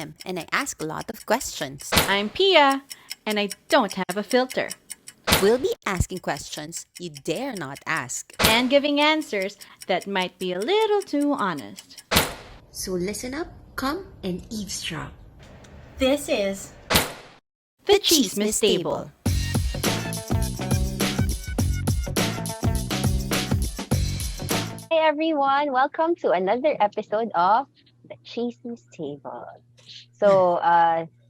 MM, and I ask a lot of questions. I'm Pia, and I don't have a filter. We'll be asking questions you dare not ask. And giving answers that might be a little too honest. So listen up, come and eavesdrop. This is The Chismis Table. Hi everyone, welcome to another episode of the Chismis Table. So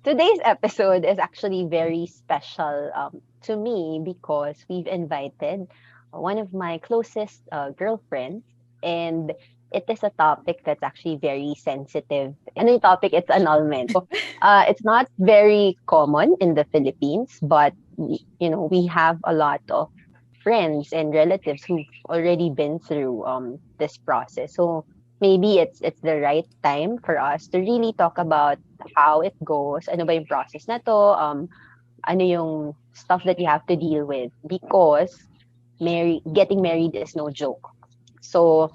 today's episode is actually very special to me because we've invited one of my closest girlfriends, and it is a topic that's actually very sensitive. And the topic it's annulment. So, it's not very common in the Philippines, but we have a lot of friends and relatives who've already been through this process. So maybe it's the right time for us to really talk about how it goes. Ano ba yung process na to? Ano yung stuff that you have to deal with, because getting married is no joke. So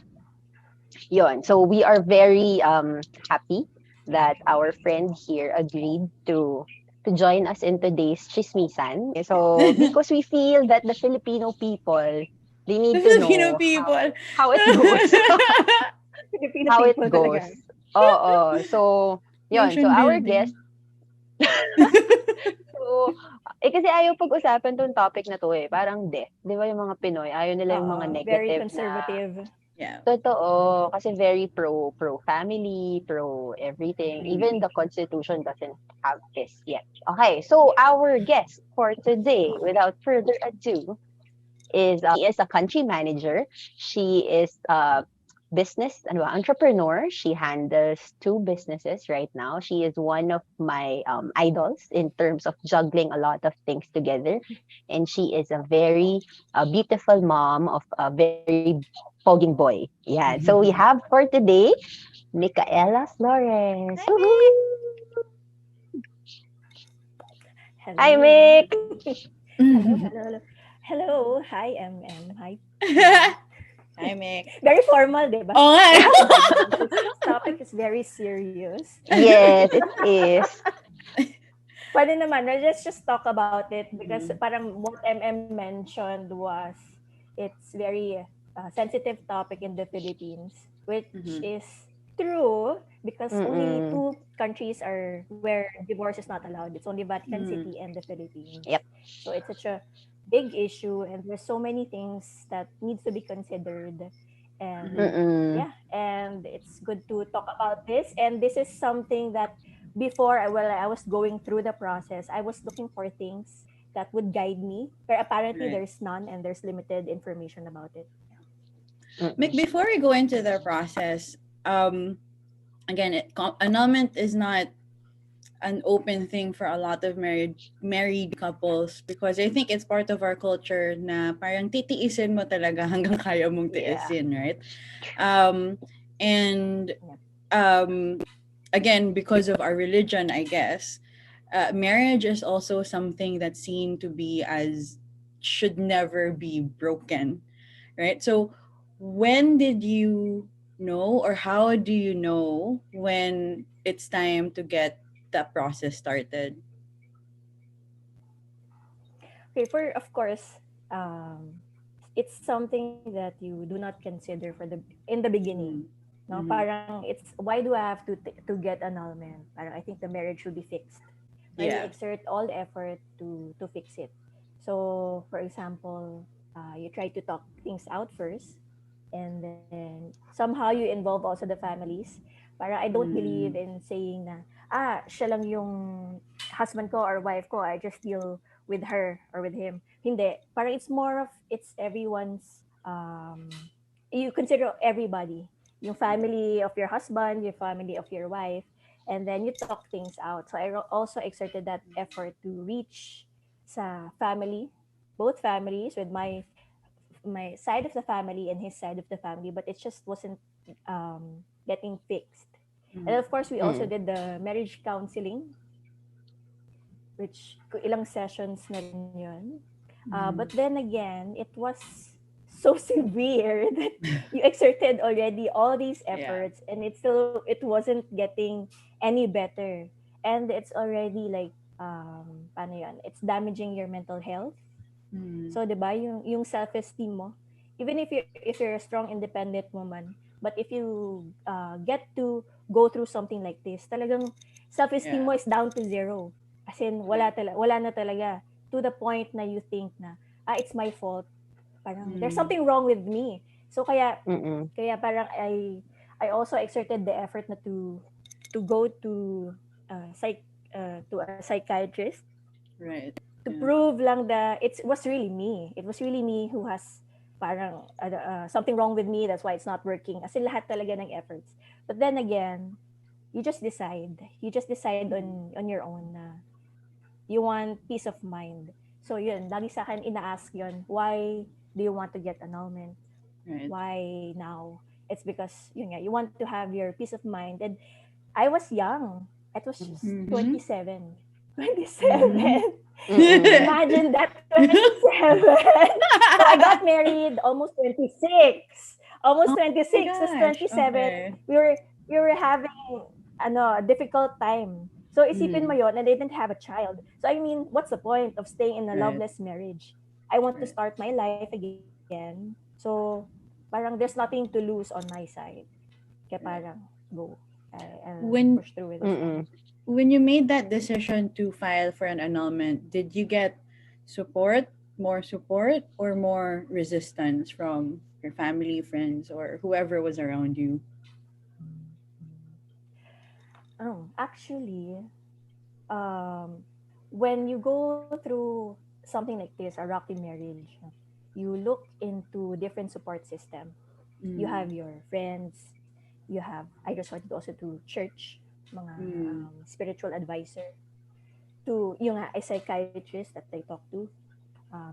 yon. So we are very happy that our friend here agreed to join us in today's chismisan. So because we feel that the Filipino people, they need to Filipino know people. how it goes. Filipino How it people goes. talaga. Oo. So yon. So Nation our building. guest. So kasi ayaw pag-usapan tong topic na to eh. Parang death. Di ba yung mga Pinoy, ayaw nila yung mga Very negative na conservative. Yeah. totoo, kasi very pro family, pro everything. Even the constitution doesn't have this yet. Okay, so our guest for today, without further ado, she is a country manager. She is a entrepreneur. She handles two businesses right now. She is one of my idols in terms of juggling a lot of things together, and she is a very beautiful mom of a very pogging boy. Yeah. So we have for today Micaela Flores. Woohoo! Hello. Hi, Mick. Hello. Hello. Hi, MM. Hi. Hi, Mick. Very formal, di ba? Oo nga. This topic is very serious. Yes, it is. Pwede naman, let's just talk about it because parang what MM mentioned was it's very sensitive topic in the Philippines, which is true because only two countries are where divorce is not allowed. It's only Vatican City and the Philippines. Yep. So it's such a big issue, and there's so many things that needs to be considered. And yeah, and it's good to talk about this. And this is something that before I was going through the process, I was looking for things that would guide me, but apparently Right. there's none, and there's limited information about it. Mick, before we go into the process, again, annulment is not an open thing for a lot of married couples because I think it's part of our culture na parang titiisin mo talaga hanggang kaya mong tiisin, right? And again, because of our religion, I guess, marriage is also something that's seen to be as should never be broken, right? So when did you know, or how do you know when it's time to get that process started? Okay, of course, it's something that you do not consider in the beginning. No, parang it's why do I have to get annulment? Parang I think the marriage should be fixed. Right? You exert all the effort to fix it. So, for example, you try to talk things out first, and then somehow you involve also the families. Para I don't believe in saying na siya lang yung husband ko or wife ko, I just deal with her or with him. Hindi. Parang it's everyone's you consider everybody. Yung family of your husband, your family of your wife, and then you talk things out. So I also exerted that effort to reach sa family, both families, with my side of the family and his side of the family, but it just wasn't getting fixed. And of course, we also did the marriage counseling, which ilang sessions na rin yun. But then again, it was so severe that you exerted already all these Yeah. efforts and it wasn't getting any better, and it's already like paano yan, it's damaging your mental health. Mm. So 'di ba yung self-esteem mo, even if you're a strong independent woman, but if you get to go through something like this, talagang self-esteem Yeah. mo is down to zero. As in Yeah. wala na talaga, to the point na you think na it's my fault. Parang there's Mm. something wrong with me. So Mm-mm. kaya parang I also exerted the effort na to go to a psychiatrist Right. to Yeah. prove lang that it was really me. It was really me who has parang something wrong with me. That's why it's not working. Kasi lahat talaga ng efforts. But then again, you just decide. You just decide Mm. on your own na you want peace of mind. So yun, lagi sa akin ina-ask yun, why do you want to get annulment? Right. Why now? It's because yun nga, you want to have your peace of mind. And I was young. It was just Mm-hmm. 27. Mm-hmm. 27. Mm-mm. Imagine that, 27. So I got married almost 26. Almost Oh my 26 was gosh. 27. Okay. We were having a difficult time. So isipin mo Mm. yon, and they didn't have a child. So I mean, what's the point of staying in a Right. loveless marriage? I want to Right. start my life again. So parang there's nothing to lose on my side. Kaya Right. parang go. When Push through with this one. Mm-mm. when you made that decision to file for an annulment, did you get support, or more resistance from your family, friends, or whoever was around you? Actually, um, when you go through something like this, a rocky marriage, you look into different support system. You Mm. have your friends, you have, I resorted also to church, mga Mm. spiritual advisor, to yung a psychiatrist that I talk to,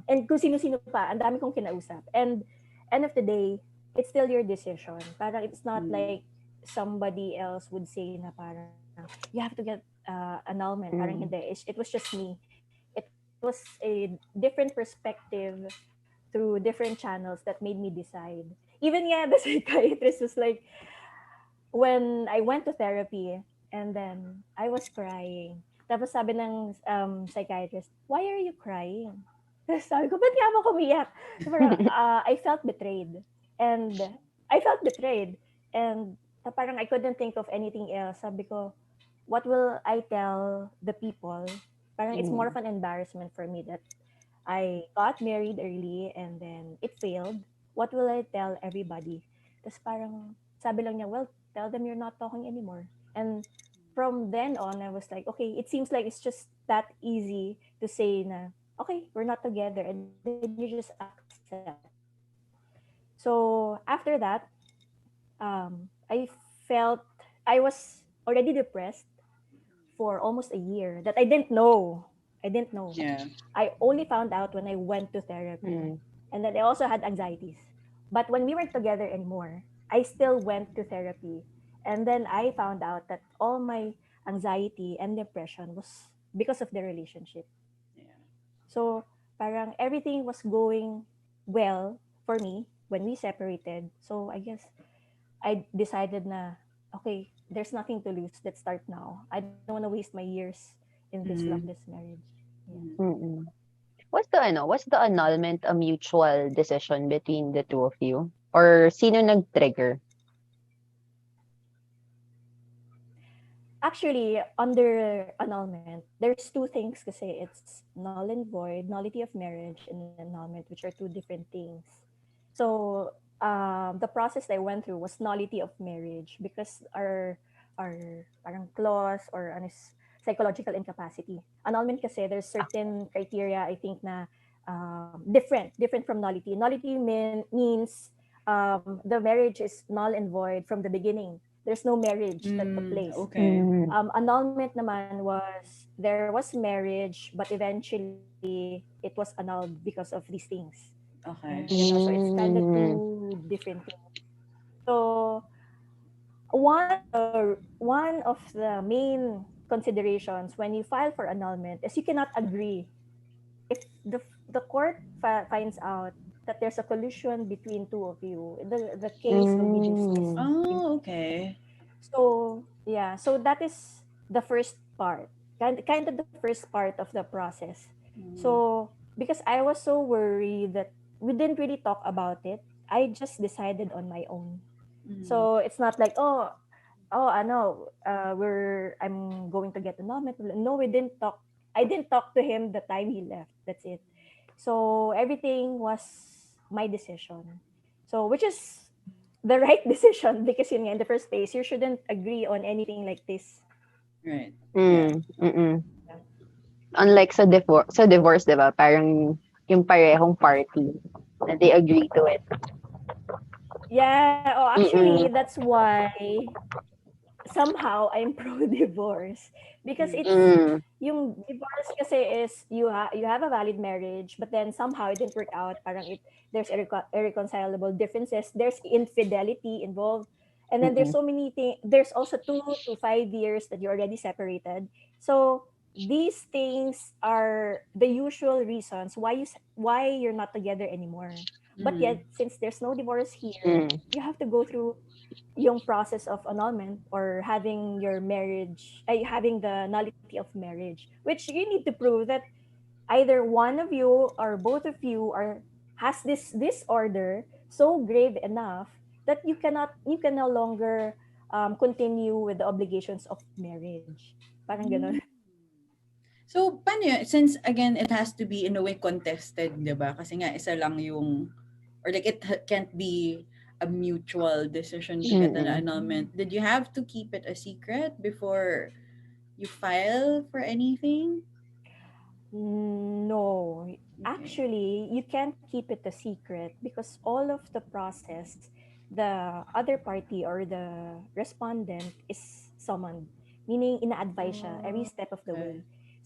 and kung sino-sino pa, ang dami kong kinausap. And end of the day, it's still your decision. Parang it's not Mm. like somebody else would say na parang, you have to get annulment. Parang hindi. Mm. It was just me. It was a different perspective through different channels that made me decide. Even yeah, the psychiatrist was like, when I went to therapy, and then I was crying. Tapos sabi ng psychiatrist, why are you crying? Tapos sabi ko, ba't nga ako umiyak? Parang, I felt betrayed. And I felt betrayed. And parang I couldn't think of anything else. Sabi ko, what will I tell the people? Parang it's more of Mm. an embarrassment for me that I got married early and then it failed. What will I tell everybody? Tapos parang sabi lang niya, well, tell them you're not talking anymore. And from then on, I was like, okay, it seems like it's just that easy to say na, okay, we're not together. And then you just accept. So after that, I felt, I was already depressed for almost a year that I didn't know. I didn't know. Yeah. I only found out when I went to therapy. Mm. And then I also had anxieties. But when we weren't together anymore, I still went to therapy. And then I found out that all my anxiety and depression was because of the relationship. Yeah. So parang everything was going well for me when we separated. So I guess I decided na, okay, there's nothing to lose. Let's start now. I don't want to waste my years in this loveless Mm. marriage. Yeah. Mm. Mm-mm. Was the annulment a mutual decision between the two of you? Or sino nag-trigger? Actually, under annulment, there's two things kasi it's null and void, nullity of marriage, and annulment, which are two different things. So, the process that I went through was nullity of marriage because our parang clause or ano is psychological incapacity. Annulment kasi there's certain criteria I think na different from nullity. Nullity means the marriage is null and void from the beginning. There's no marriage that took Mm. place. Okay. Mm. Annulment naman was there was marriage, but eventually it was annulled because of these things. Okay. So it's kind of Mm. two different things. So one of the main considerations when you file for annulment is you cannot agree if the court finds out that there's a collusion between two of you, the case will be dismissed. Mm. Oh, okay. So yeah, so that is the first part, kind of the first part of the process. Mm. So because I was so worried that we didn't really talk about it, I just decided on my own. Mm. So it's not like, oh, I know, I'm going to get annulment. No, we didn't talk. I didn't talk to him the time he left. That's it. So everything was my decision. So which is the right decision, because yun nga, in the first place, you shouldn't agree on anything like this. Right. Yeah. Mm, mm. Unlike sa divorce, 'di ba? Parang yung parehong party na they agree to it. Yeah, oh, actually, Mm. that's why somehow I'm pro divorce, because Mm. it's Mm. yung divorce kasi is you have a valid marriage, but then somehow it didn't work out. Parang there's irreconcilable differences, there's infidelity involved, and then there's Mm. so many things. There's also 2 to 5 years that you're already separated. So these things are the usual reasons why why you're not together anymore. But Mm. yet, since there's no divorce here, Mm. you have to go through yung process of annulment, or having your marriage, having the nullity of marriage, which you need to prove that either one of you or both of you are has this disorder so grave enough that you can no longer continue with the obligations of marriage. Parang ganon. Mm. So, paano yun? Since, again, it has to be in a way contested, di ba? Kasi nga, isa lang yung, or like, can't be a mutual decision to get an Mm. annulment. Did you have to keep it a secret before you file for anything? No, Okay. actually, you can't keep it a secret, because all of the process, the other party or the respondent is summoned, meaning ina-advise siya every Oh, step of the okay. way.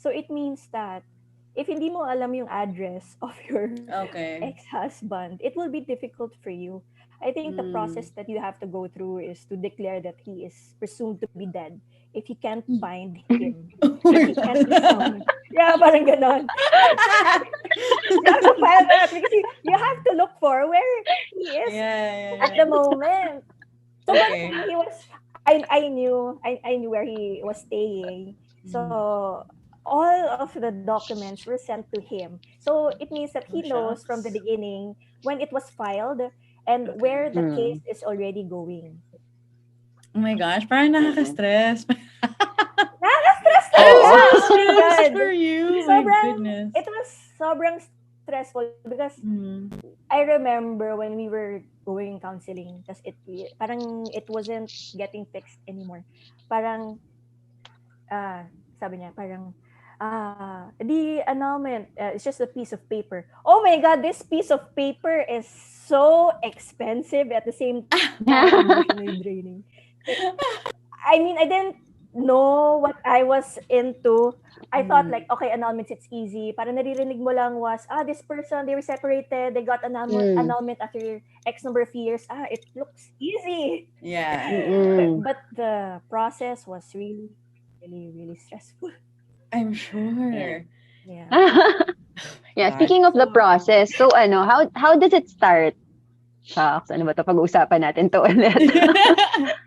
So it means that if hindi mo alam yung address of your Okay. ex-husband, it will be difficult for you. I think the Mm. process that you have to go through is to declare that he is presumed to be dead if you can't find him, Oh if my he can't be God. summoned. Yeah, parang ganon. You have to file that, because you have to look for where he is Yeah, at yeah, the moment. So, yeah. but Okay. he was, I knew where he was staying. Mm. So all of the documents were sent to him. So it means that he Oh, knows from the shucks. beginning when it was filed and Okay. where the case Mm. is already going. Oh my gosh, parang Mm. nakaka-stress. Nakaka-stress I'm talaga! so Oo. Oh my stressed God! for you. My Sobrang, goodness. it was sobrang stressful, because Mm. I remember when we were going counseling, tas parang it wasn't getting fixed anymore. Parang, sabi niya, parang, the annulment, it's just a piece of paper. Oh my God, this piece of paper is so expensive, at the same time emotionally draining. I mean, I didn't know what I was into. I thought like, Mm. okay, annulments, it's easy. Parang naririnig mo lang was, this person, they were separated, they got Mm. annulment after X number of years. It looks easy. Yeah, yeah. Mm. But the process was really, really, really stressful. I'm Yeah. sure. Yeah. Yeah, Gosh. speaking of the So, process, so ano, how does it start? Shucks, ano ba 'to? Pag-uusapan natin 'to ulit.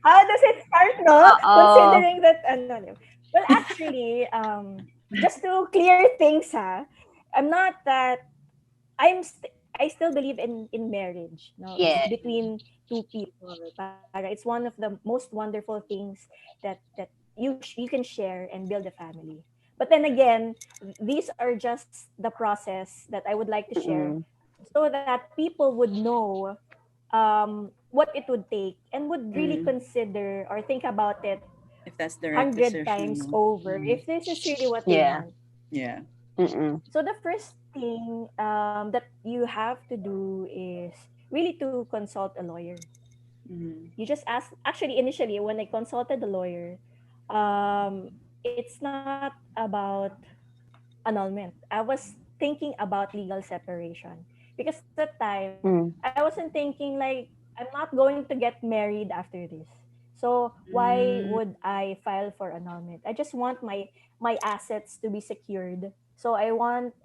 how does it start, no? Oo. Considering that, no. Well, actually, just to clear things, I'm not that I still believe in marriage. No, it's Yeah. between two people. Para it's one of the most wonderful things that you can share and build a family. But then again, these are just the process that I would like to share, Mm. so that people would know what it would take, and would really Mm. consider or think about it If that's the right 100 times decision. over Mm. if this is really what they Yeah. want. Yeah. Mm. So the first thing that you have to do is really to consult a lawyer. Mm. You just ask. Actually, initially when I consulted the lawyer, it's not about annulment. I was thinking about legal separation, because at that time Mm. I wasn't thinking like I'm not going to get married after this. So why Mm. would I file for annulment? I just want my assets to be secured. So I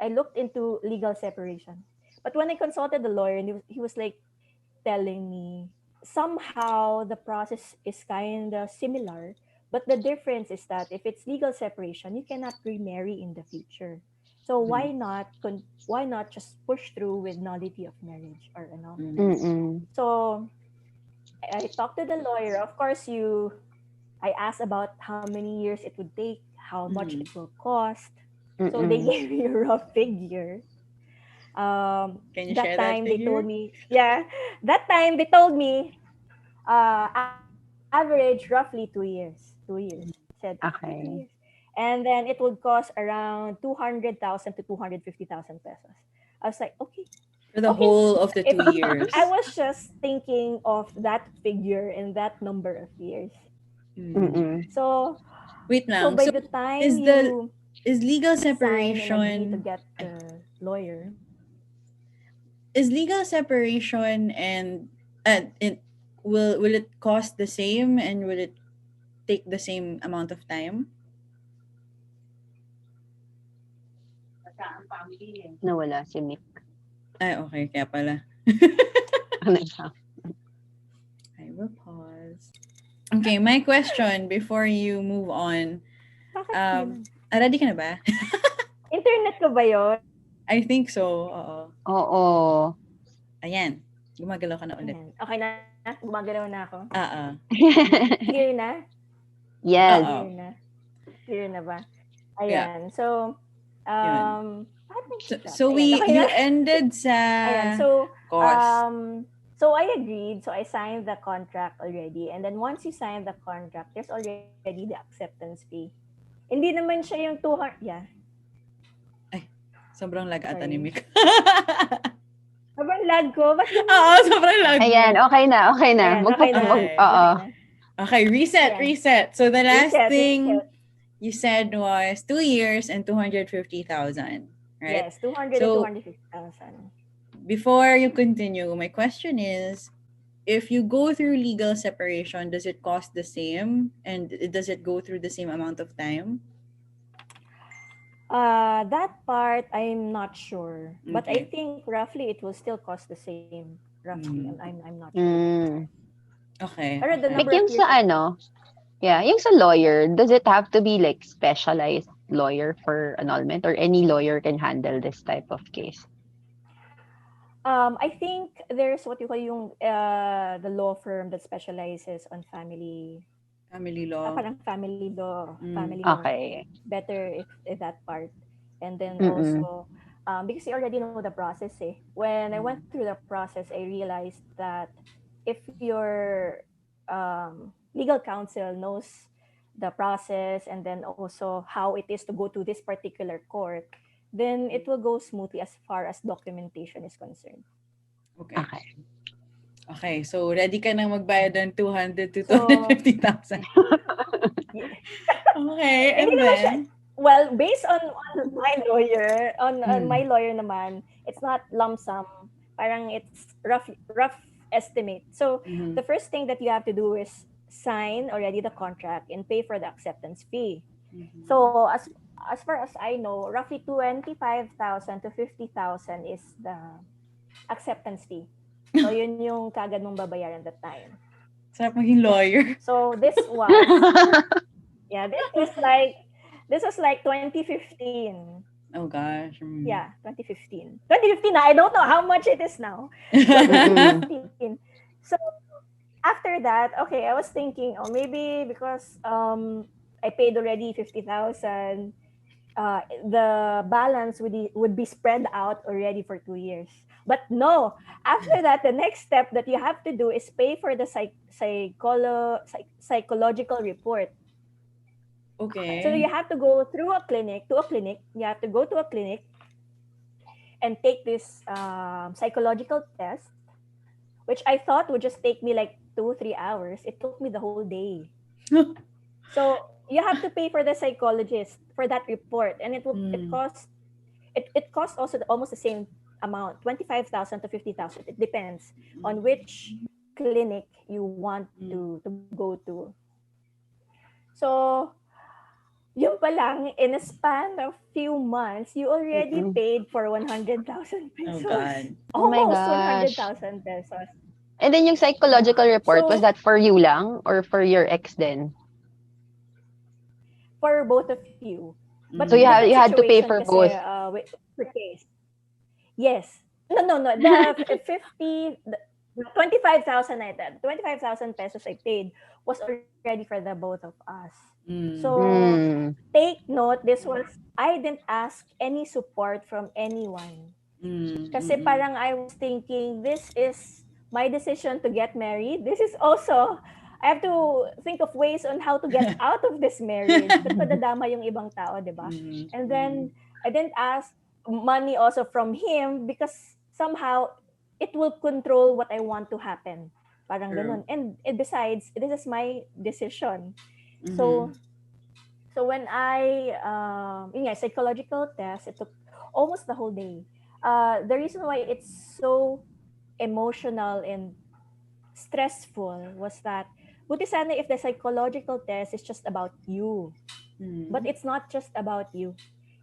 looked into legal separation. But when I consulted the lawyer, and he was like telling me somehow the process is kind of similar, but the difference is that if it's legal separation, you cannot remarry in the future. So Mhm. why not just push through with nullity of marriage or annulment? Mhm. Mm-mm. So I talked to the lawyer. Of course, I asked about how many years it would take, how much Mhm. it will cost. So they Mm-mm. gave me a rough figure. Can you That share that time they figure? told me, yeah, that time they told me, average roughly 2 years. 2 years. Said, okay, 2 years. Okay. And then it would cost around 200,000 to 250,000 pesos. I was like, okay, For the okay. whole of the If 2 years. I was just thinking of that figure and that number of years. Mm. Mm-mm. So Wait so lang. by So the time is the you is legal sign and agree to separation get ay, the lawyer, is legal separation and it will it cost the same and will it take the same amount of time? Nawala si Mick. Ay, okay, kaya pala. Ano siya? I will pause. Okay, my question before you move on. bakit Um, ganun? ready ka na ba? Internet ko ba yun? I think so. Oo. Oo. Ayan. Gumagalaw ka na ulit. Ayan. Okay na? Gumagalaw na ako? Oo. Clear na? Yes. Oo. Clear na? Clear na ba? Yeah. Ayan. So, Yun. bakit nag-shut? So Ayan, okay you na? ended sa Ayan. cost. So I agreed. So I signed the contract already. And then once you sign the contract, there's already the acceptance fee. Hindi naman siya yung 200. Yeah, Ay, sobrang lag ata ni sorry. Mick. Sobrang lag ko. Ba't Oo, ganun? sobrang lag Ayan, mo. okay na, okay na. Ayan, okay na. Oo. Okay na. Okay, reset, Ayan. reset. So the last Reset, thing reset. you said was 2 years and 250,000, right? Yes, 200 to So 250,000. before you continue, my question is, if you go through legal separation, does it cost the same? And does it go through the same amount of time? That part I'm not sure, but I Okay. think roughly it will still cost the same. Roughly, Mm. I'm not sure. Mm. Okay, Pero the okay. Mick, number of yung years, sa ano, yeah, yung sa lawyer, does it have to be like specialized lawyer for annulment or any lawyer can handle this type of case? I think there's what you call yung the law firm that specializes on family, Family law. parang family law, Mm. family law. Okay. Better if that part, and then Mm-mm. also because you already know the process. When I went through the process, I realized that if your legal counsel knows the process and then also how it is to go to this particular court, then it will go smoothly as far as documentation is concerned. Okay. Okay. Okay, so ready ka nang magbayad ng 200 to So, 250,000. Okay, hindi and naman siya, then? well, based on my lawyer, on my Mm. lawyer naman, it's not lump sum. Parang it's rough estimate. So, Mhm. the first thing that you have to do is sign already the contract and pay for the acceptance fee. Mhm. So, as far as I know, roughly 25,000 to 50,000 is the acceptance fee. So, yun yung kagad mong babayaran that time. Sarap maging lawyer. So, this was, yeah, this was like 2015. Oh gosh. Yeah, 2015. 2015 na. I don't know how much it is now. So Mm-mm. 2015. So after that, okay, I was thinking, oh, maybe because I paid already 50,000, the balance would be spread out already for 2 years. But no, after that, the next step that you have to do is pay for the psychological report. Okay. So you have to go through a clinic to a clinic. You have to go to a clinic and take this psychological test, which I thought would just take me like 2-3 hours. It took me the whole day. So you have to pay for the psychologist for that report, and it costs also almost the same amount, 25,000 to 50,000. It depends on which clinic you want to go to. So Yun pa lang, in a span of few months, you already Mm-mm. paid for 100,000 Oh pesos. God. Oh my Almost gosh. 100,000 pesos. And then yung Yeah. psychological report, was So, that for you lang or for your ex then? for both of you. But So you Mm. had different you had to pay situation for kasi both. per case. Yes. No, no, no. The 50, the 25,000 I did, 25,000 pesos I paid was already for the both of us. Mm. So Mm. take note, this was, I didn't ask any support from anyone. Mm. Kasi Mm. parang I was thinking, this is my decision to get married. This is also, I have to think of ways on how to get out of this marriage. Ba't madadama yung ibang tao, di ba? Mm. And Mm. then, I didn't ask money also from him because somehow it will control what I want to happen. Parang True. ganun. And besides, this is my decision. Mm-hmm. So, when I, yun nga, psychological test, it took almost the whole day. The reason why it's so emotional and stressful was that, buti sana if the psychological test is just about you. But Mm. it's not just about you.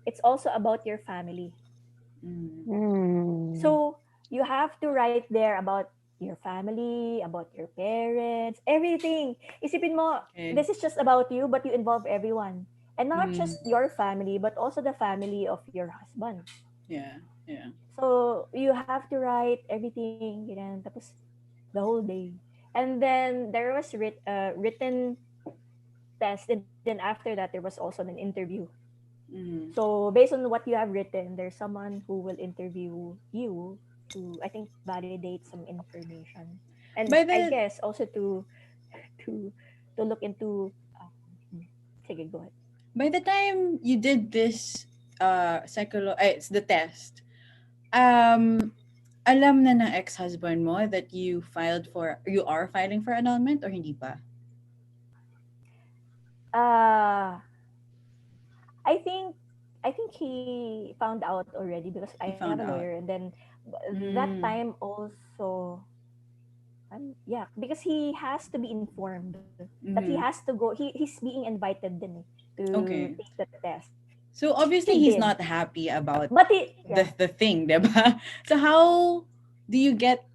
It's also about your family. Mm. Mm. So you have to write there about your family, about your parents, everything. Isipin mo, Okay. this is just about you, but you involve everyone. And not Mm. just your family, but also the family of your husband. Yeah. Yeah. So you have to write everything, ganyan, tapos the whole day. And then there was written test, and then after that there was also an interview. Mm. So based on what you have written, there's someone who will interview you to, I think, validate some information, and By I the guess also to to look into. Sige, go ahead. by the time you did this it's the test. Alam na ng ex-husband mo that you are filing for annulment or hindi pa? Uh I think he found out already because I He have a found lawyer, out. and then that Mm. time also, yeah, because he has to be informed that he Mm-hmm. has to go. He's being invited din to Okay. take the test, So which he obviously he's did. not happy about But he, yeah, the thing, diba? So how do you get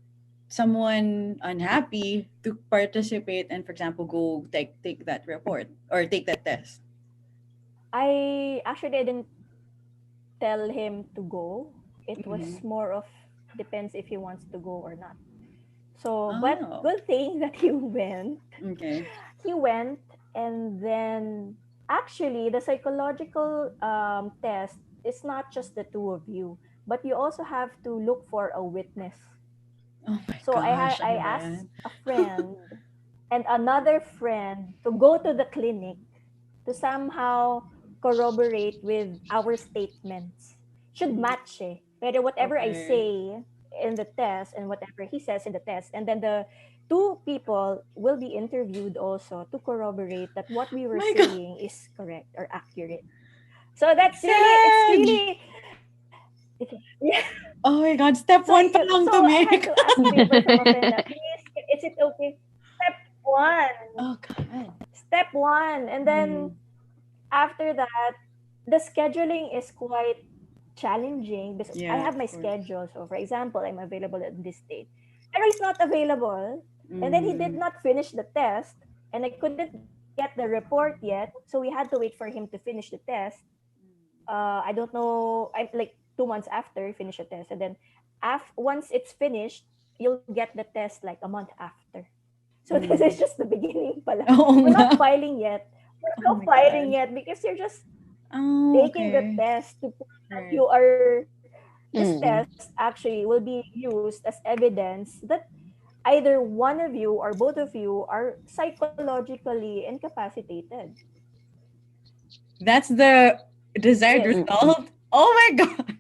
someone unhappy to participate and, for example, go take that report or take that test? I didn't tell him to go. It was Mm-hmm. more of, depends if he wants to go or not. So, but Oh, good thing that he went. okay. He went, and then actually the psychological test is not just the two of you, but you also have to look for a witness. Oh my So gosh, I ano ba yan? asked a friend and another friend to go to the clinic to somehow corroborate with our statements. Should Mm, match eh. Pero whatever I okay. say in the test and whatever he says in the test, and then the two people will be interviewed also to corroborate that what we were My God, saying is correct or accurate. So that's really, it's sad! really, it's, yeah. Oh my God, step So one pa lang to so I had make. to ask favor from a friend na, please, is it okay? Step one. Oh God. Step one. And then Mm, after that, the scheduling is quite challenging because I yeah, have my of course. schedule. So, for example, I'm available at this date. Pero he's not available. And then he did Mm, not finish the test. And I couldn't get the report yet. So we had to wait for him to finish the test. I don't know. I'm like 2 months after he finished the test. And then once it's finished, you'll get the test like a month after. So this is mm. just the beginning pa lang. Oo We're nga. not filing yet. We're Oh not my filing God. yet because you're just Oh, taking the okay. test to prove that Right. you are, this Mm. test actually will be used as evidence that either one of you or both of you are psychologically incapacitated. That's the desired Yes. Mm. result. Oh my God.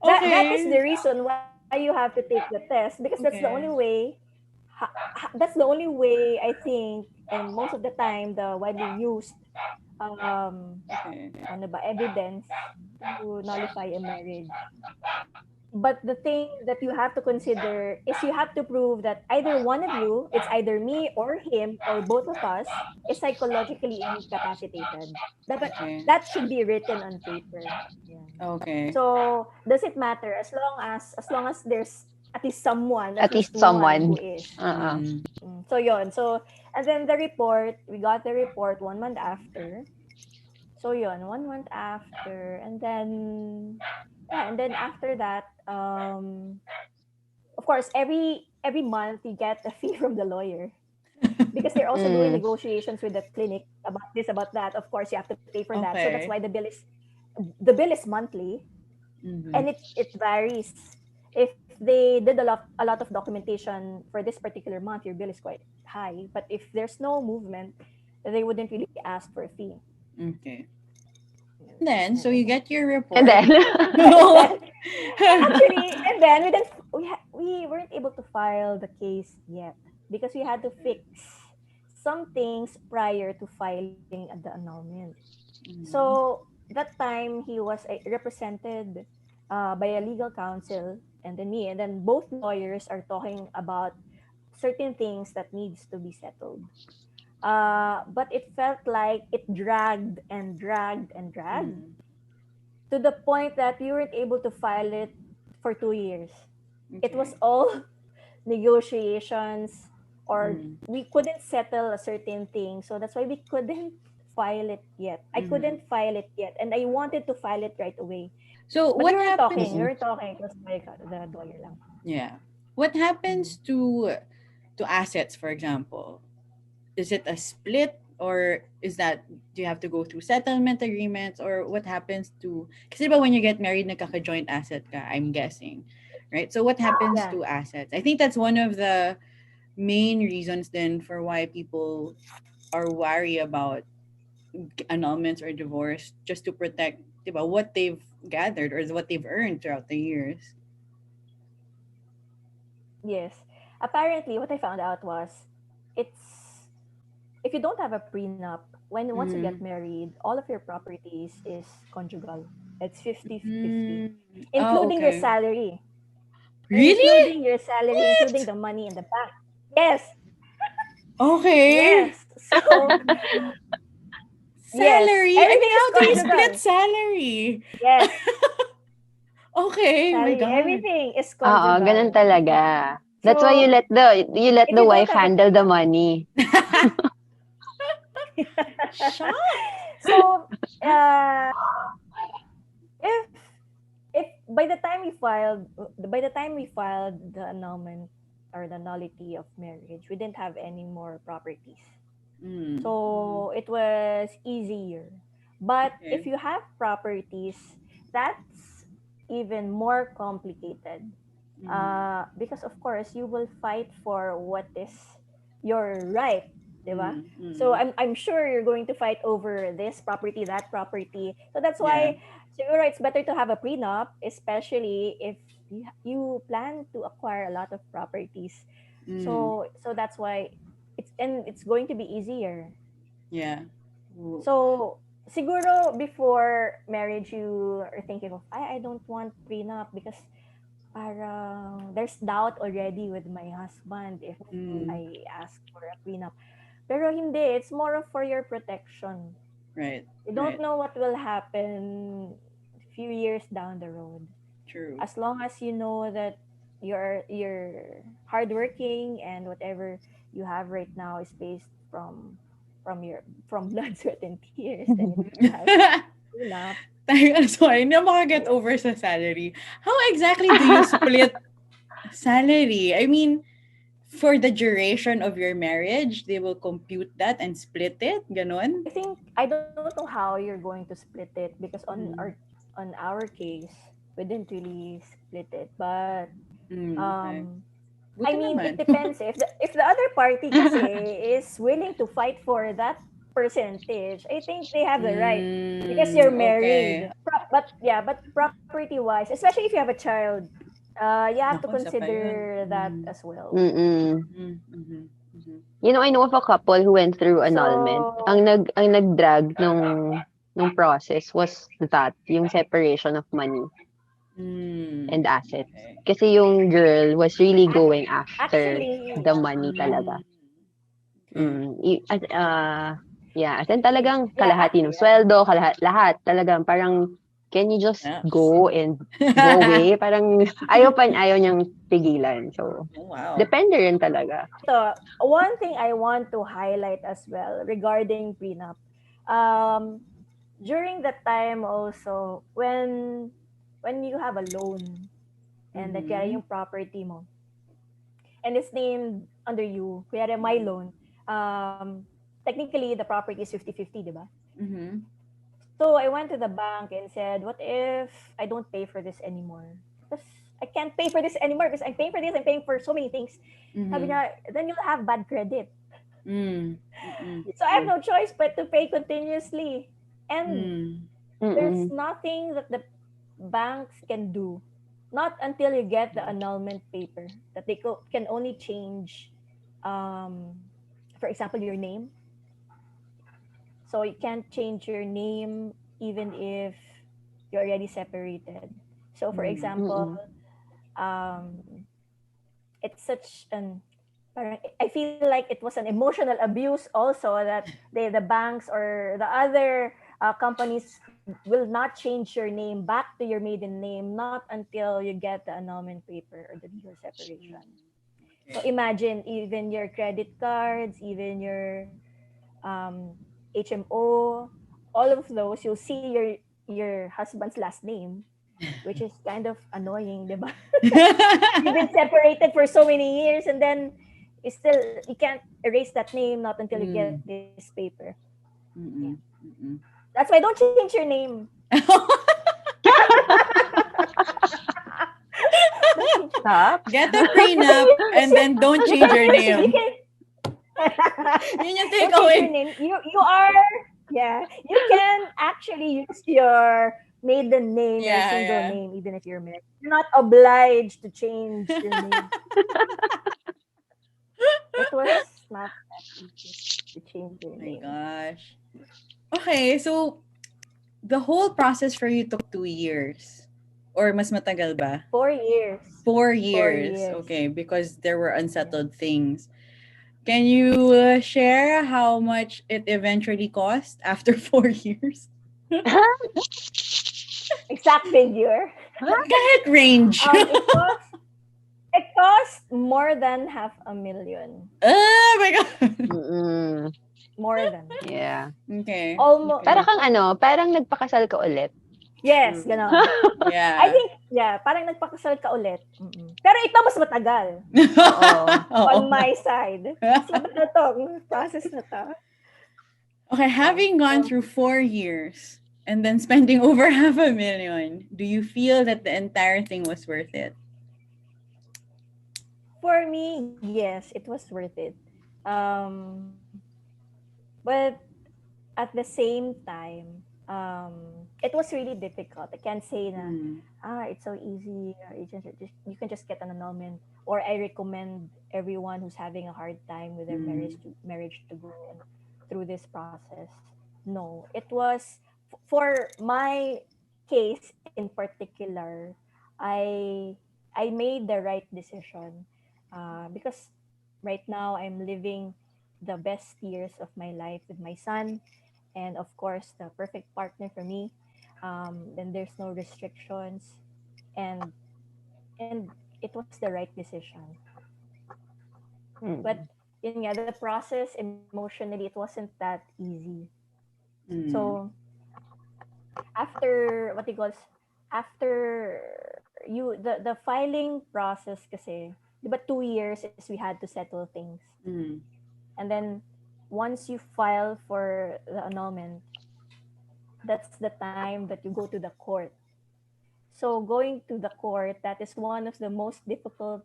That is Okay. the reason why you have to take the test, because that's the only Okay. way, that's the only way I think, and most of the time the widely used um Okay. ano ba, evidence to nullify a marriage. But the thing that you have to consider is you have to prove that either one of you, it's either me or him or both of us, is psychologically incapacitated. Okay. That should be written on paper. Yeah. Okay. So does it matter as long as there's at least someone, at At least least one someone. who is. Mm. So yon. So and then the report, we got the report 1 month after. So yon, 1 month after, and then yeah, and then after that, of course, every month you get a fee from the lawyer because they're also doing Mm. negotiations with the clinic about this, about that. Of course, you have to pay for that. So that's why Okay. the bill is monthly, Mm-hmm. and it varies. If they did a lot of documentation for this particular month, your bill is quite high. But if there's no movement, they wouldn't really ask for a fee. Okay. Yeah. And then, so you get your And report. then, And then actually, and then we weren't able to file the case yet because we had to fix some things prior to filing the annulment. Mhm. So that time he was represented by a legal counsel and then me, and then both lawyers are talking about certain things that needs to be settled. But it felt like it dragged and dragged and dragged Mhm. to the point that we weren't able to file it for 2 years. It was Okay. all negotiations, or Mm. we couldn't settle a certain thing. So that's why we couldn't file it yet. I Mhm. couldn't file it yet. And I wanted to file it right away. So But we what weren't talking. happens? We mm-mm. weren't talking. It was like the lawyer lang. Yeah. What happens Mhm. to assets, for example? Is it a split, or is that, do you have to go through settlement agreements, or what happens to, kasi diba when you get married nagkaka-joint asset ka, I'm guessing, right? So what happens Yeah. to assets? I think that's one of the main reasons then for why people are wary about annulments or divorce, just to protect, diba, what they've gathered or what they've earned throughout the years. Yes. Apparently, what I found out was it's if you don't have a prenup, once you get Mm. married, all of your properties is conjugal. It's 50-50, Mm. Oh, including your okay. salary. Really? Including What? the money in the bank. Yes, Okay. yes. So yes, Salary? I everything mean, is how do you split conjugal. salary? Yes, Okay, my salary, God. everything is Oo, ganun conjugal. talaga. That's why So you let if the you don't wife have a handle the prenup, money. Shock. so uh, if if by the time we filed the annulment or the nullity of marriage, we didn't have any more properties. Mm. Mm. So it was easier. But Okay. if you have properties, that's even more complicated. Mm. Because of course you will fight for what is your right, diba? Mm. So Mm. I'm sure you're going to fight over this property, that property. So that's Yeah. why siguro it's better to have a prenup, especially if you plan to acquire a lot of properties. Mm. So that's why it's going to be easier. Yeah. Ooh. So siguro before marriage you are thinking of I don't want prenup because parang there's doubt already with my husband if Mm. I ask for a prenup. Pero hindi, it's more of for your protection. Right. You don't Right. know what will happen few years down the road. True. As long as you know that you're hardworking and whatever you have right now is based from blood, sweat, and tears, then you don't need to have prenup. Sorry, hindi ako makaget Yeah. over sa salary. How exactly do you split salary? I mean, for the duration of your marriage, they will compute that and split it? Ganon? I don't know how you're going to split it because Mm. on our case we didn't really split it, but Mm, okay. um I Buti mean it naman. depends if the other party kasi is willing to fight for that percentage. I think they have the right because you're Okay. married. But yeah, but property wise, especially if you have a child, you have to Naku, isa pa yun. consider that as well. Mm. Mm, mhm, mhm. I know of a couple who went through annulment. So Ang nagdrag nung process was yung separation of money. Mm. and assets. Okay. Kasi yung girl was really Ac- going after Actually, the money Mm. talaga. Okay. Yeah, as in talagang yeah, kalahati ng yeah. sweldo, lahat. Talagang parang, can you just Yes. go and go away? Parang ayaw niyang pigilan. So, Oh, wow. depende rin talaga. So, one thing I want to highlight as well regarding prenup. Um, During that time also, when you have a loan and kaya Mm-hmm. yung property mo, and it's named under you, kaya my loan, technically the property is 50-50, di ba? Mm-hmm. So I went to the bank and said, what if I don't pay for this anymore? Because I can't pay for this anymore because I'm paying for this, I'm paying for so many things. Sabi Mm-hmm. niya, then you'll have bad credit. Mm. Mm-mm. So I have no choice but to pay continuously. And Mm. there's Mm-mm. nothing that the banks can do. Not until you get the annulment paper that they can only change, um, for example, your name. So you can't change your name even if you're already separated. So for Mm. example, Mm-mm. um, it's such an parang I feel like it was an emotional abuse also that the banks or the other companies will not change your name back to your maiden name not until you get the annulment paper or the legal separation. So Okay. imagine even your credit cards, even your um, HMO, all of those, you'll see your husband's last name, which is kind of annoying, di ba? You've been separated for so many years, and then you can't erase that name not until you get Mm. this paper. Yeah. Mm-mm. Mm-mm. That's why don't change your name. Don't change your Stop. Get a you can prenup use and it. then don't You change can your use it. You name. can Yun yung don't change your takeaway. name. You are yeah. You can actually use your maiden name, your Yeah, single yeah. name, even if you're married. You're not obliged to change your name. It was not that easy to change your My name. gosh. Okay, so the whole process for you took 2 years. Or mas matagal ba? 4 years. Four 4 years. years. Okay, because there were Yeah. unsettled things. Can you share how much it eventually cost after 4 years? Exact figure. Kahit range. It cost more than 500,000. Oh my god. Mm-mm. More than. Yeah. Okay. Almost. Para Okay. kang parang nagpakasal ka ulit. Yes, True. ganon. I Yeah. think, yeah, parang nagpakasal ka ulit. Mm-mm. Pero ito mas matagal Oo. Oo on nga. my side. Kasi iba na to, process na to. Okay, Yeah. having gone So, through 4 years and then spending over 500,000, do you feel that the entire thing was worth it? for me, yes, it was worth it. Um, but at the same time, it was really difficult. I can't say na, Mm. it's so easy. You can just get an annulment. Or I recommend everyone who's having a hard time with their Mm. marriage to go through this process. No, it was for my case in particular. I I made the right decision because right now I'm living the best years of my life with my son and of course the perfect partner for me. Then there's no restrictions and it was the right decision. But Mm. yun nga, the process emotionally it wasn't that easy. Mm. So after what you call after the filing process kasi, di ba 2 years is we had to settle things. Mm. And then once you file for the annulment, that's the time that you go to the court. So going to the court, that is one of the most difficult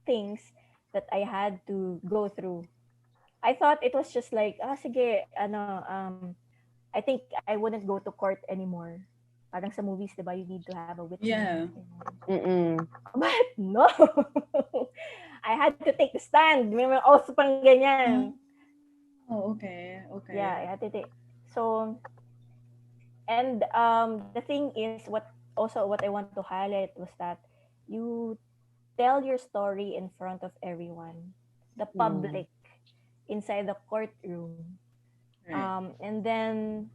things that I had to go through. I thought it was just like, sige, I think I wouldn't go to court anymore. Parang sa movies, di ba, you need to have a witness. Yeah. Mm-mm. But no. I had to take the stand. May mga oath pang ganyan. Oh, okay. Yeah, Okay. I had to take. So, and the thing is, what also what I want to highlight was that you tell your story in front of everyone, the Mm. public, inside the courtroom. Right. And then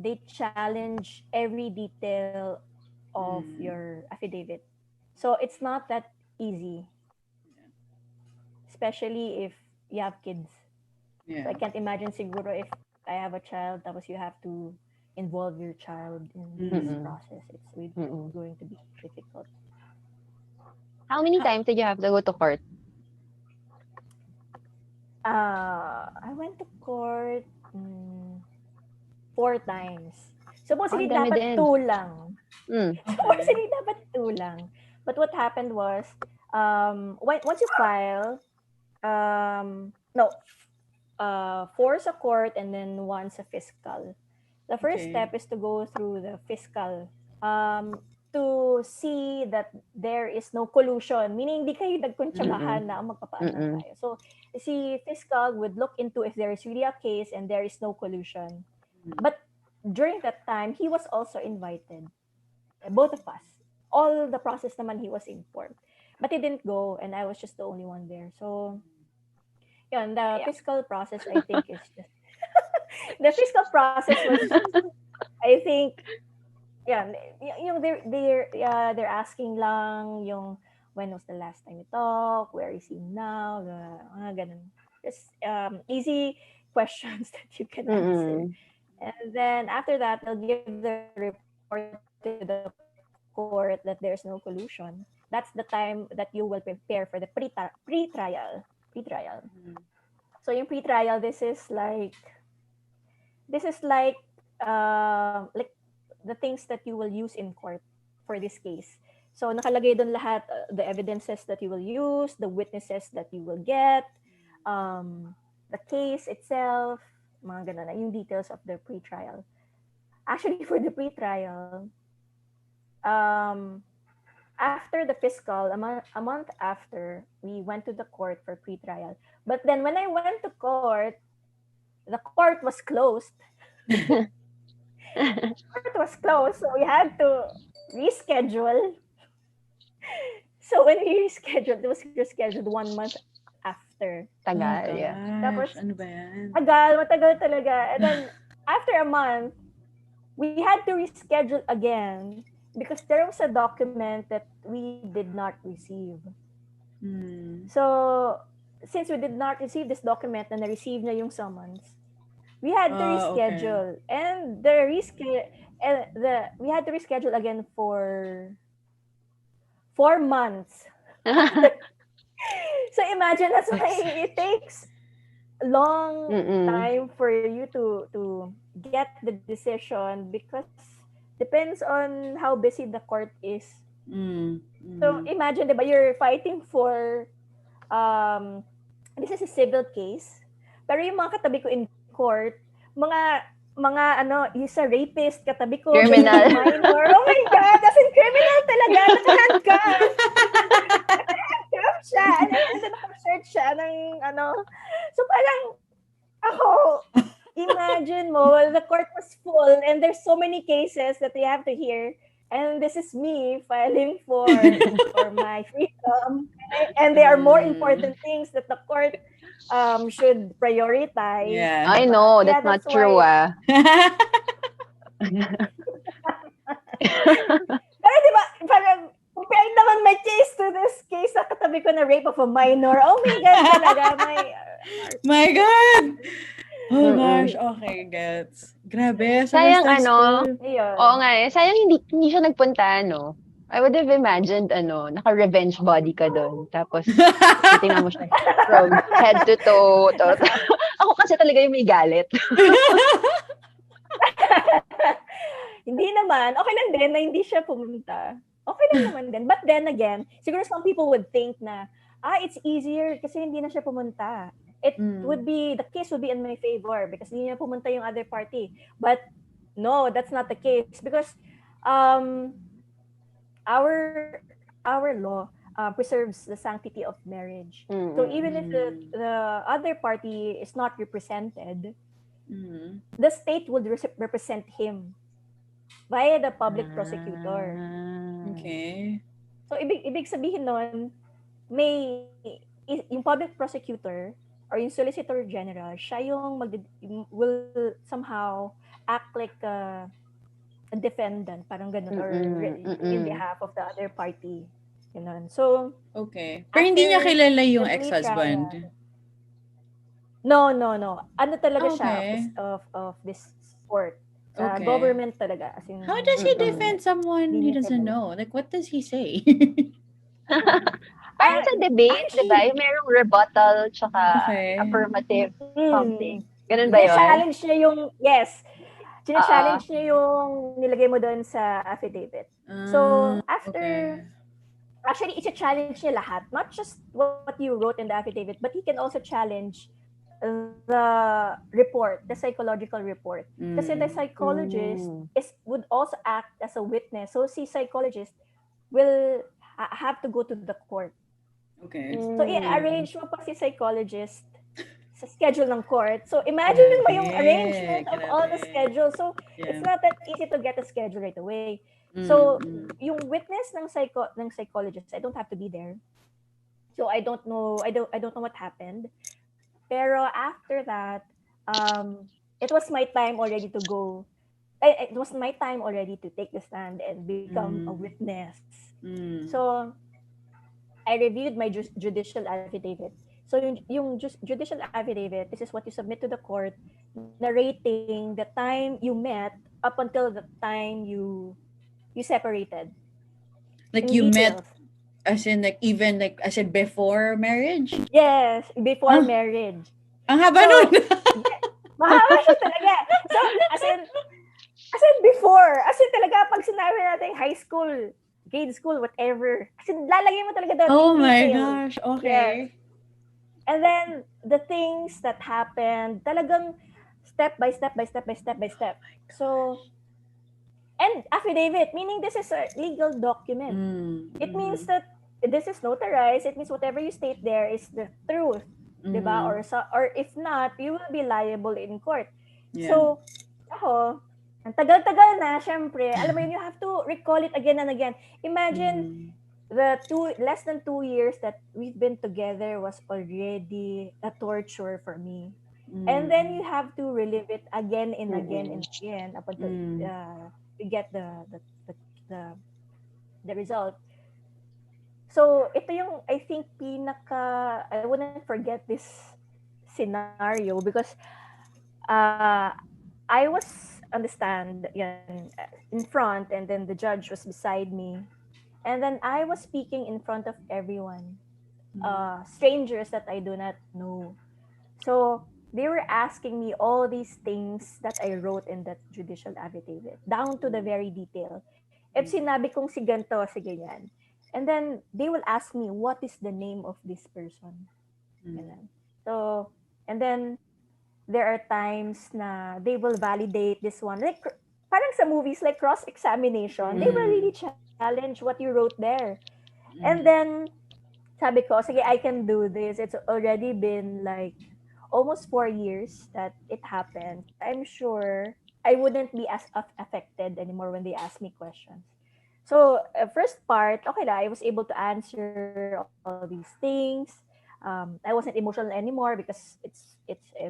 they challenge every detail of Mm. your affidavit. So it's not that easy, especially if you have kids. So Yeah. I can't imagine siguro if I have a child, tapos you have to involve your child in this Mm. Mm-mm. process. It's really going Mm-mm. to be difficult. How many times did you have to go to court? I went to court mm, 4 times. Oh, Supposedly dami dapat din. two lang. Mm. Okay. Supposedly dapat two lang. But what happened was, once you file, no, four sa court and then one sa fiscal. The first Okay. step is to go through the fiscal to see that there is no collusion, meaning hindi kayo Mm-mm. nagkontsyabahan na magpapaanon Mm-mm. tayo. So, si fiscal would look into if there is really a case and there is no collusion. Mm. But during that time, he was also invited. Both of us. All the process naman he was informed. But he didn't go and I was just the only one there. So, yun, the Yeah. fiscal process I think is just the fiscal process was I think yeah, yung they're asking lang yung when was the last time you talked, where is he now, mga ganun. Just easy questions that you can answer. Mm-mm. And then after that, they'll give the report to the court that there's no collusion. That's the time that you will prepare for the pre-trial. Pre-trial. Mm. So yung pre-trial, this is like the things that you will use in court for this case. So nakalagay doon lahat the evidences that you will use, the witnesses that you will get, the case itself, mga ganun na, yung details of the pre-trial. Actually, for the pre-trial, um, after the fiscal, a month after, we went to the court for pre-trial. But then when I went to court, the court was closed. Court was closed, so we had to reschedule. So when we rescheduled, it was rescheduled 1 month after. Oh Tagal, yeah. gosh. Tapos, Ano ba yan? matagal talaga. And then, after a month, we had to reschedule again because there was a document that we did not receive. Mm. So, since we did not receive this document na na-receive na yung summons, we had to Okay. reschedule. And we had to reschedule again for 4 months. So imagine that's why it takes long Mm-mm. time for you to get the decision because depends on how busy the court is. Mm. So Mm. imagine, diba, you're fighting for um this is a civil case. Pero yung mga katabi ko in court, mga he's a rapist, katabi ko, ganyan Criminal. yung minor. Oh my God, as in criminal talaga, naka-handcuff. Naka-handcuff siya. And then naka-search siya ng So parang, ako, imagine mo, the court was full and there's so many cases that you have to hear. And this is me filing for my freedom. And there are more important things that the court should prioritize. Yeah. I know, Yeah, that's not that's true, why. ah. Pero di ba, parang, compared naman my case to this case na katabi ko na rape of a minor. Oh my God, talaga. My God! Oh Mm-mm. gosh, okay, gets. Grabe, sobrang Sayang stressful. Ayun. oo nga eh. Sayang hindi siya nagpunta, no? I would have imagined, naka-revenge body ka doon. Tapos, titingnan mo siya from head to toe. Ako kasi talaga yung may galit. Hindi naman. Okay lang din na hindi siya pumunta. Okay lang naman din. But then again, siguro some people would think na, it's easier kasi hindi na siya pumunta. It would be, the case would be in my favor because hindi niya pumunta yung other party. But no, that's not the case because our law preserves the sanctity of marriage. So even if the other party is not represented, Mm. the state would represent him. via the public prosecutor. Okay. So, ibig sabihin nun, may, yung public prosecutor or yung solicitor general, siya yung will somehow act like a defendant, parang ganun, or in Mm-mm. behalf of the other party. Ganun. So, Okay. Pero hindi niya after kilala yung the ex-husband. trial, no, no, no. Ano talaga siya Okay. of this court. Sa Okay. government talaga. As in, How does he Mm-mm. defend someone hindi he niya doesn't kilala. know? Like, what does he say? Parang sa debate, di ba? Actually, Yung merong rebuttal tsaka Okay. affirmative something. Ganun ba yun? challenge niya yung, yes, Oo. challenge niya yung nilagay mo doon sa affidavit. So, after, Okay. actually, challenge niya lahat. Not just what you wrote in the affidavit, but he can also challenge the report, the psychological report. Kasi the psychologist would also act as a witness. So, si psychologist will have to go to the court. Okay. So, i-arrange mo pa si psychologist sa schedule ng court. So, imagine mo yung arrangement of all the schedule. So, it's not that easy to get a schedule right away. So, yung witness ng psychologist, I don't have to be there. So, I don't know what happened. Pero after that, it was my time already to go. It was my time already to take the stand and become a witness. So, I reviewed my judicial affidavit. So yung judicial affidavit, this is what you submit to the court, narrating the time you met up until the time you separated. Like In you details. met, as in like even like as in before marriage? Yes, before marriage. Ang haba So, nun. Mahaba siya talaga. So, as in before, as in talaga pag sinabi natin high school, grade school, whatever, as in lalagay mo talaga doon Oh in my detail. gosh. Okay. Yes. And then the things that happened, talagang step by step. So, and affidavit, meaning this is a legal document. It means that this is notarized. It means whatever you state there is the truth, diba? Or if not, you will be liable in court. Yeah. So, ako, ang tagal-tagal na, syempre, alam mo yun, you have to recall it again and again. Imagine, the less than 2 years that we've been together was already a torture for me. And then you have to relive it again and again up until you get the result. So, ito yung, I think, I wouldn't forget this scenario because I was on the stand in front, and then the judge was beside me. And then I was speaking in front of everyone, strangers that I do not know. So they were asking me all these things that I wrote in that judicial affidavit, down to the very detail. If sinabi kong si ganito, si ganyan. And then they will ask me, what is the name of this person? So, and then there are times na they will validate this one. Like, parang sa movies, like cross-examination, they will really challenge what you wrote there. And then, sabi ko, sige, I can do this. It's already been like almost 4 years that it happened. I'm sure I wouldn't be as affected anymore when they ask me questions. So, first part, okay la, I was able to answer all these things. I wasn't emotional anymore because it's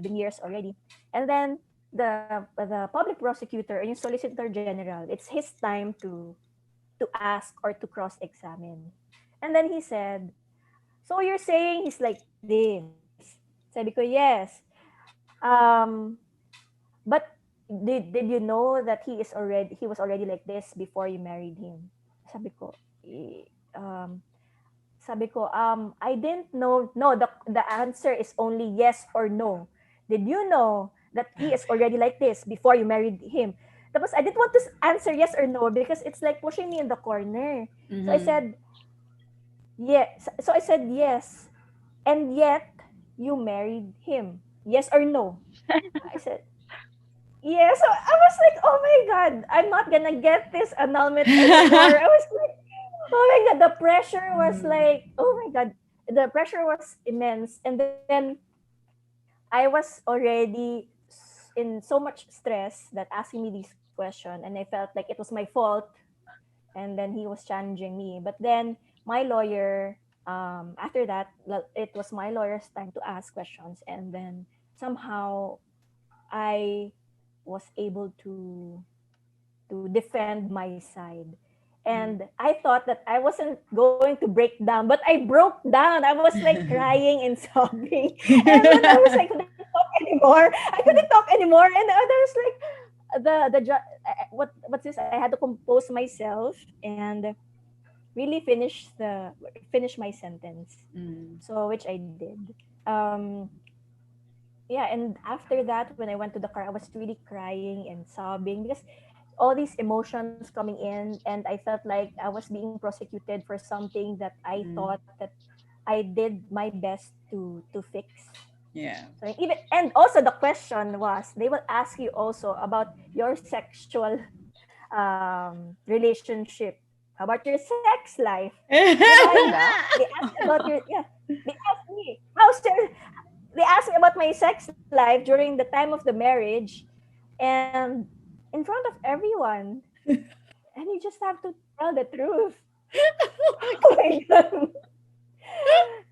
been years already. And then the public prosecutor and yung solicitor general, it's his time to ask or to cross-examine. And then he said, so you're saying he's like this? Sabi ko, yes. But did you know that he was already like this before you married him? Sabi ko, I didn't know. No, the answer is only yes or no. Did you know that he is already like this before you married him? Tapos I didn't want to answer yes or no because it's like pushing me in the corner. So I said, yes. So I said yes. And yet, you married him. Yes or no? I said, yeah. So I was like, oh my God, I'm not gonna get this annulment anymore. I was like, oh my God, the pressure was like, oh my God, the pressure was immense. And then I was already in so much stress that asking me this question, and I felt like it was my fault, and then he was challenging me. But then my lawyer, after that, it was my lawyer's time to ask questions, and then somehow I was able to defend my side. And I thought that I wasn't going to break down, but I broke down. I was like crying and sobbing. And then I was like, I couldn't talk anymore. I couldn't talk anymore. And there was like what's this? I had to compose myself and really finish my sentence. Mm. So which I did. Um, yeah, and after that, when I went to the car, I was really crying and sobbing because all these emotions coming in, and I felt like I was being prosecuted for something that I Mm. thought that I did my best to fix. Yeah. So even, and also the question was, they will ask you also about your sexual relationship. How about your sex life? Talaga? They asked about your, yeah. They asked me they asked me about my sex life during the time of the marriage, and in front of everyone, and you just have to tell the truth. Oh my god.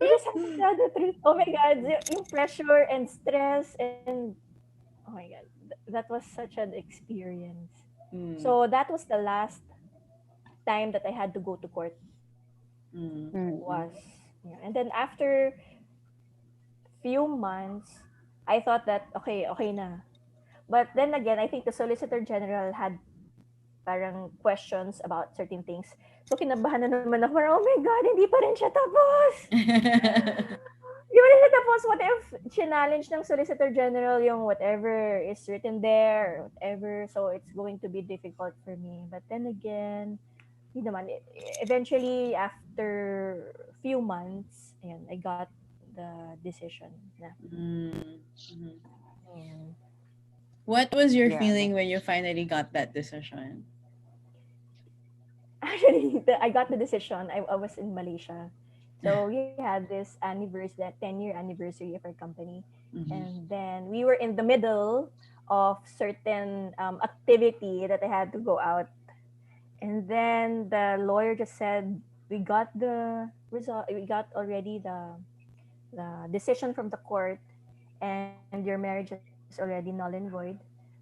You just have to tell the truth. Oh my god, yung pressure and stress, and oh my god, that was such an experience. Mm. So that was the last time that I had to go to court. Mm. Was, Mm-mm. yeah. And then after few months, I thought that okay na. But then again, I think the Solicitor General had parang questions about certain things. So kinabahan na naman ako, oh my God, hindi pa rin siya tapos. Hindi pa rin siya tapos. What if challenge ng Solicitor General yung whatever is written there, or whatever. So it's going to be difficult for me. But then again, hindi naman. Eventually, after few months, ayan, I got the decision na. Mm. Mhm. Ayan. What was your Grabe. feeling when you finally got that decision? Actually, I got the decision. I was in Malaysia. So we had this anniversary, that 10-year anniversary of our company. Mhm. And then we were in the middle of certain activity that I had to go out. And then the lawyer just said, we got the result, we got already the decision from the court, and your marriage is already null and void.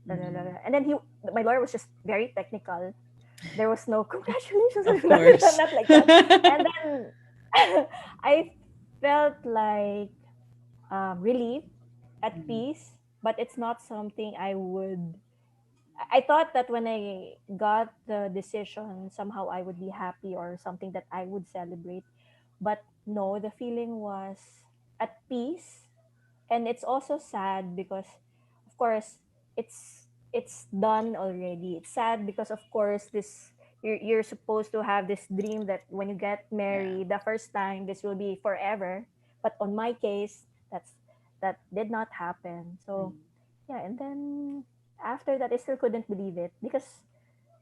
La, la, la, la. And then my lawyer was just very technical. There was no congratulations, Of course. not like that. And then I felt like relief, at Mhm. peace, but it's not something I would. I thought that when I got the decision, somehow I would be happy or something that I would celebrate. But no, the feeling was at peace, and it's also sad because of course it's done already. It's sad because of course this you're supposed to have this dream that when you get Yeah. married the first time this will be forever, but on my case that did not happen. So Mm. yeah, and then after that I still couldn't believe it because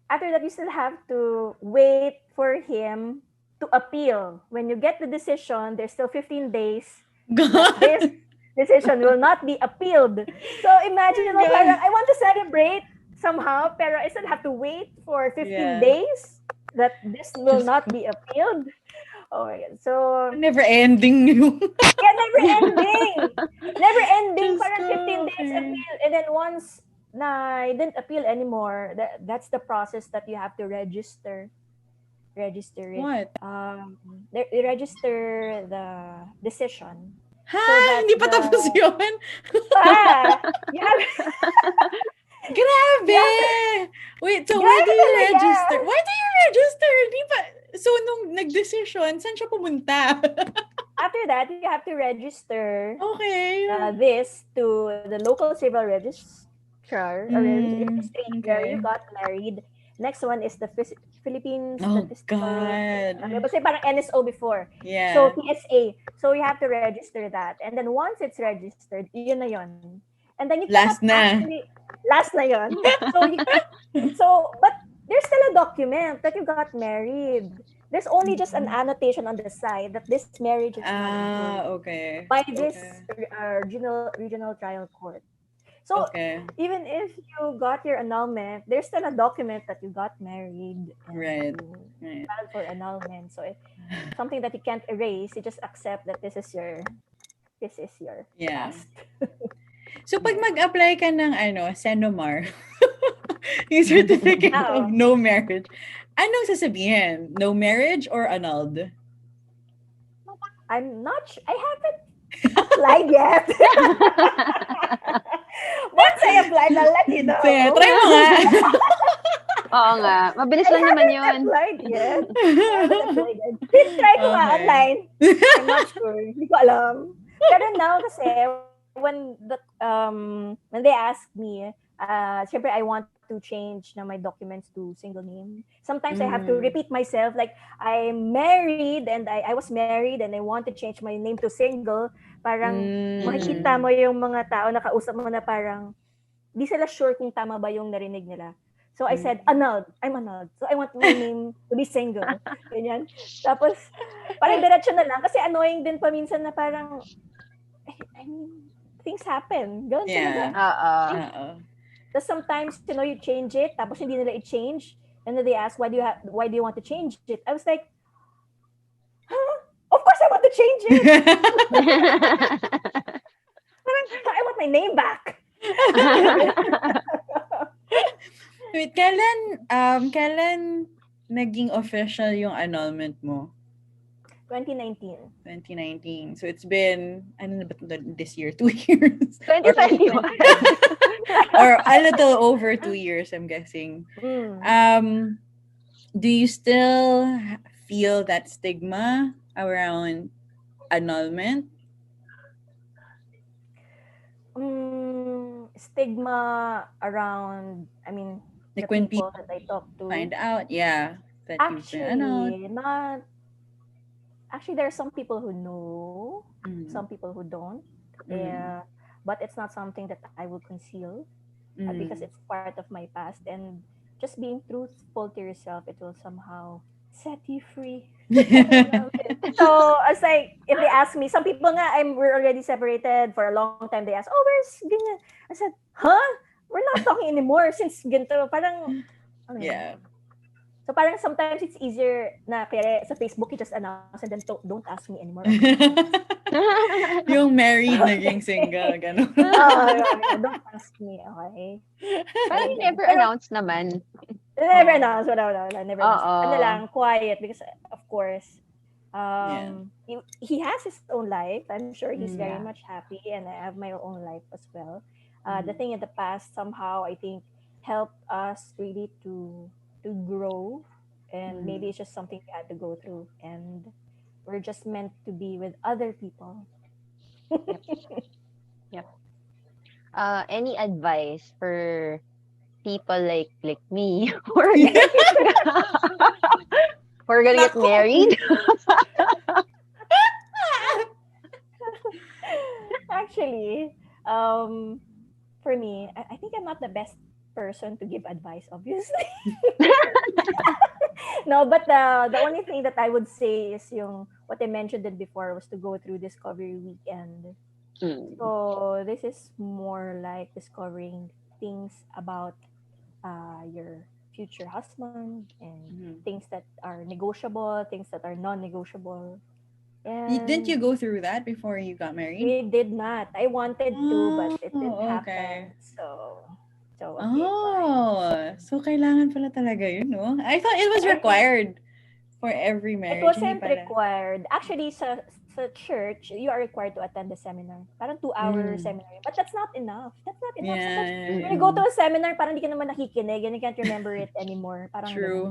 after that you still have to wait for him to appeal. When you get the decision, there's still 15 days that God. this decision will not be appealed. So imagine mo, parang God. I want to celebrate somehow, pero I still have to wait for 15 Yeah. days that this will Just not be appealed. Oh my God. So, never ending yung yeah, never ending. Never ending. just Parang 15 go. days Okay. appeal. And then once na I didn't appeal anymore, that's the process that you have to register it. What? They register the decision Ha? so that Hindi pa tapos yun? you have you Grabe! have to, Wait, so where do grabe you talaga. register? Why do you register? Hindi pa... So, nung nag-decision, saan siya pumunta? After that, you have to register Okay. this to the local civil registrar or Mm, registry where you okay. got married. Next one is the Philippine Oh, Statistical, God. kasi parang NSO before. So, Yeah. PSA. So, you have to register that. And then once it's registered, yun na yun. And then you cannot Last na. actually, last na yun. So, but there's still a document that you got married. There's only just an annotation on the side that this marriage is null and void Okay. by this Okay. regional trial court. So Okay. even if you got your annulment, there's still a document that you got married and Right. you Right. filed for annulment. So it's something that you can't erase. You just accept that this is your Yeah. past. So pag Yeah. mag-apply ka ng Senomar, yung certificate of Now, no marriage, anong sasabihin? No marriage or annulled? I'm not I haven't applied yet. Once I applied, I'll let you Sige, know. try mo nga. Oo nga. Mabilis I lang naman haven't yun. applied yet. I haven't applied yet. Try ko nga Okay. online. I'm not sure. Hindi ko alam. Pero now kasi, when they ask me, syempre I want to change na my documents to single name. Sometimes I have to Mm. repeat myself like I'm married and I was married and I want to change my name to single. Parang makikita mo Mm. yung mga tao na kausap mo na parang di sila sure kung tama ba yung narinig nila. So I said, Mm. annulled. I'm annulled. So I want my name to be single. Ganyan. Tapos, parang diretso na lang. Kasi annoying din paminsan na parang, I mean, things happen. Ganun talaga. Yeah. Oo. Oo. Tapos sometimes, you change it, tapos hindi nila i-change. And then they ask, why do you want to change it? I was like, huh? Of course I want to change it. Parang, I want my name back. Wait, kailan naging official yung annulment mo? 2019. 2019. So it's been, ano na ba this year? 2 years? 2021. Or a little over 2 years, I'm guessing. Mm. Do you still feel that stigma around annulment? Stigma around, I mean, Like the when people people that I talk find to. out, yeah, that you've been annulled. Actually, there are some people who know, Mm. some people who don't. Mm. But it's not something that I will conceal because Mm. it's part of my past. And just being truthful to yourself, it will somehow set you free. So, as like, if they ask me, some people nga, we're already separated for a long time. They ask, oh, where's ganyan? I said, huh? We're not talking anymore since ganito. Parang, ano, Yeah. so parang sometimes it's easier na kaya sa Facebook you just announce and then don't ask me anymore. Yung married naging single, gano'n. Don't ask me, okay? Parang you never Pero, announce naman. never announce, wala, never announce. Oo. Ano lang, quiet because of course, Yeah. he has his own life. I'm sure he's very Yeah. much happy and I have my own life as well. The Mhm. thing in the past somehow I think helped us really to grow, and maybe it's just something we had to go through and we're just meant to be with other people. Yep. Any advice for people like me who are gonna get Nako. married? Actually, for me, I think I'm not the best person to give advice, obviously. No, but the only thing that I would say is yung what I mentioned it before was to go through discovery weekend. Mm. So this is more like discovering things about your future husband and Mhm. things that are negotiable, things that are non-negotiable. Didn't you And go through that before you got married? we did not. I wanted to, but it didn't Oh, happen. okay. So okay, fine. Oh, so kailangan pala talaga yun, no? I thought it was I think required for every it marriage. Hindi wasn't pala. required. Actually, sa church, you are required to attend the seminar. Parang 2-hour Mm. seminar. But that's not enough. That's not enough. Sometimes, when you Yeah. go to a seminar, parang di ka naman nakikinig and you can't remember it anymore. Parang ganun. True.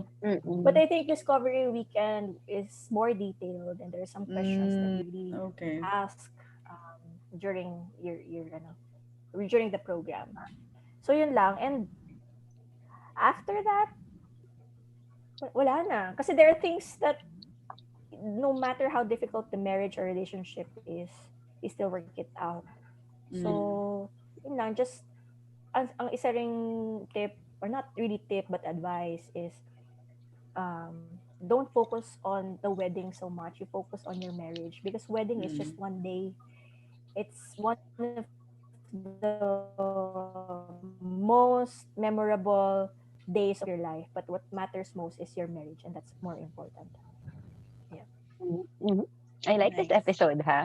But Mm-mm. I think Discovery Weekend is more detailed and there are some questions that you really Okay. ask during during the program. So yun lang. And after that, wala na. Kasi there are things that no matter how difficult the marriage or relationship is, you still work it out. Mm. So, yun lang, just, ang isa ring tip, or not really tip, but advice is, don't focus on the wedding so much. You focus on your marriage because wedding is just Mm. one day. It's one of the the most memorable days of your life, but what matters most is your marriage, and that's more important. Yeah. Mhm. I like this Nice. episode, ha?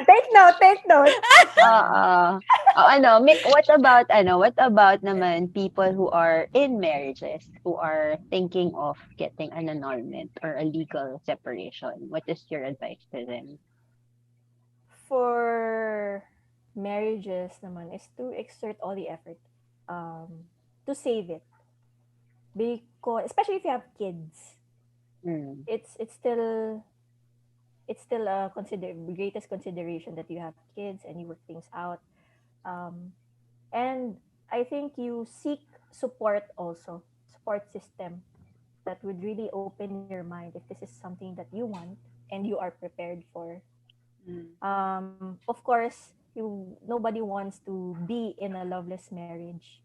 Take note, take note. Oo. What about naman people who are in marriages, who are thinking of getting an annulment or a legal separation? What is your advice to them? For marriages naman is to exert all the effort to save it, because especially if you have kids, Mm. it's still a greatest consideration that you have kids and you work things out. um, and I think you seek support system that would really open your mind if this is something that you want and you are prepared for. Mm. Of course, you nobody wants to be in a loveless marriage.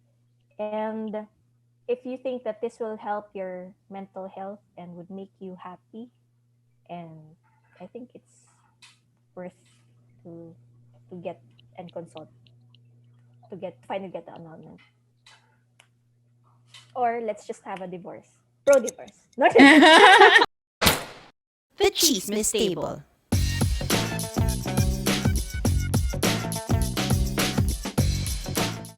And if you think that this will help your mental health and would make you happy, and I think it's worth to get and consult to finally get the annulment. Or let's just have a divorce. Pro divorce. Not The Chismis Table.